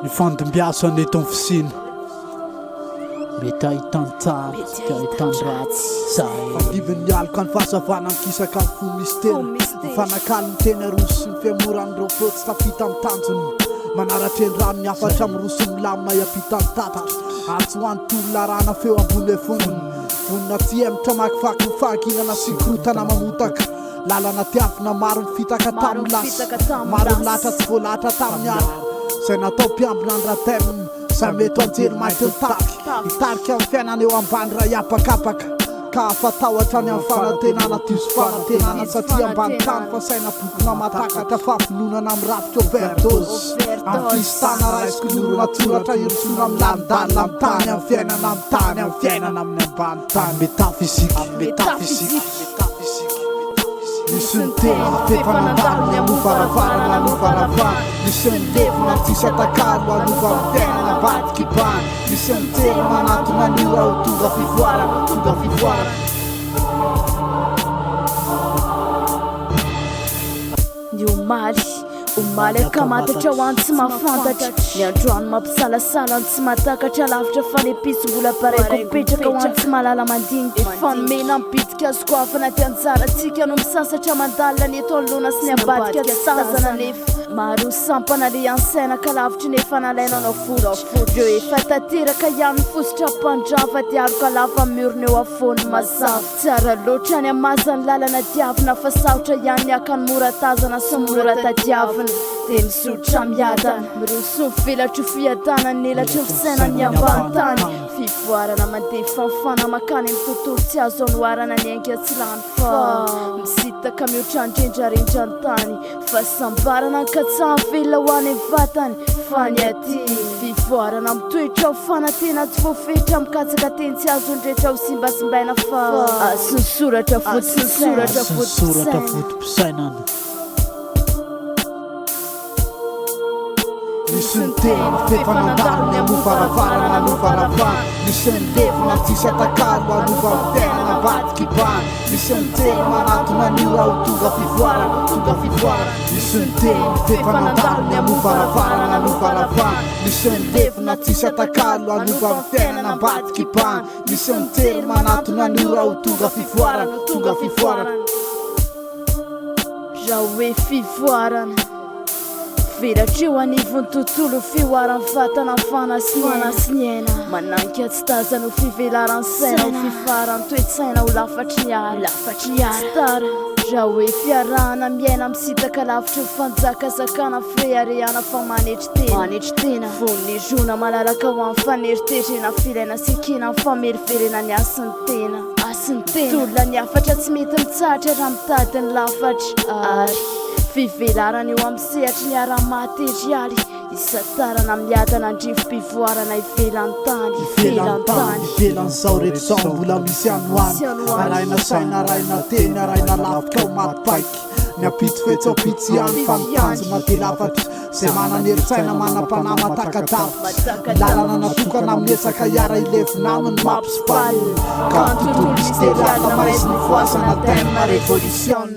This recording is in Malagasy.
Ny fandimbiasany eto amin'ny fisina mety ahitany tsara tsy ahitany ratsy zay fandiviny mialaka ny fahazavana mikisaka ny fo misy tena mifanakalo ny teny aroso sy ny fiamoran'ireo frotsy tafita amin'ny tanjony manaratra ny rano miafatra amin'ny roso milamina iapita ny tatatra atsy ho an'nytolona rana feo ambony e fonony vonina tiemitra makivaky ny fahankinana sykorotana mamotaka lalana tiafina maro mifitaka tamin'ny lasa maro milatra tsy voalatra tamin'ny ala zay natao mpiambina ny rahateminy sa mety anjely maity ny hitarika amin'ny fiainana eo ambany raha iapakapaka ka afatahotra ny amin'ny fanantenana tiso fanantenana satria ambany tany fa saina bokona matakatra fafinonana amin'ny rafitra overdose amin'ny fisitana raisiko norona tsoratra irotsona amin'ny landalina amin'ny tany amin'ny fiainana amin'ny tany amin'ny fiainana amin'ny ambany tany métaphysique Nisy ny tena fefanandalo ny amovaravara nanovaravana nisy ny levina tsisa takalo anova ny tena nabadiky bany nisy ny tena manatona ny ora ho tonga fivoarana ny omaly akamatatra ho any tsy mahafantatra ny androany mampisalasala ny tsy matakatra lavitra fa ny episy-mbola paraiko mipetraka ho any tsy malala mandinika efa nomena mibitika azo ko afana ty anjaratsika no misasatra mandalina ny eto anoloana sy ny ambadika tazana nefa maro sampana le ansaina ka lavitry nefa nalaina anao fotra reo efa tateraka ihany fosotra mpandrava dialoka lafa murona eo afony mazava tsara loatra ny amazany lalana diavina fa sarotra ihany ny akany moratazana sy moratadiavina dia misotra miadana miroso mivelatra ho fiadanany nelatra ny fisaina ny ambany-tany fivoarana mandeha fanfana makany amin'ny tontolo tsy azo anoarana ny ainga tsy lany fa misitaka mihoatra ndrendrarendra ny tany fa sambarana ny katsaha velona ho any amin'ny vatany fa ny aty fivoarana mitoetra ho fanantena tsy voafetra mikatsaka teny tsy azo ndrehetra ho simbasimbaina fa azo ny soratra fotom-pisainana nisy ny tena fefanandalo ny amovaravara nanovaravana nisy ny levina tsisa takalo anova ny tena nabadiky bany nisy ny tena manatona ny ora ho tonga fivoarana nisy ny tena fefanandalo ny amovaravara nanovaravana nisy ny levina tsisa takalo anova ny tena nabadiky bany nisy ny tena manatona ny ora ho tonga fivoarana raha hoe fivoarana velatra eo anivony tontolo fioarany vatana fanasina sy ny aina mananika tsy tazana ho fivelaran'ny saina ho fifarany toetsaina ho lafatry ny ara tara raha hoe fiarahana miaina misitaka lavitra ho fanjakazakana fireharehana fa manetry tena von'ny zona malalaka ho amin'ny faneritetrena filaina sikina amin'ny fameriverena ny asin'ny tena tolona ny afatra tsy mety mitsahatra raha mitady ny lafatra ary fivelarana eo amin'ny sehatry ny ara-materialy isatarana miadana andrifom-pivoarana ivelan'izao rehetra zao mbola misy anoany araina saina araina teny araina lavitra ho matipaiky ny apitsy fetsapitsy ihany fa mitanjona dia lafatra zay mananeritsaina manam-panahy matakadavitra lalana natokana mietsaka iara ilevina aminy mampisopaly ka ny tontolo misteriaka maisy ny voasana thème révolution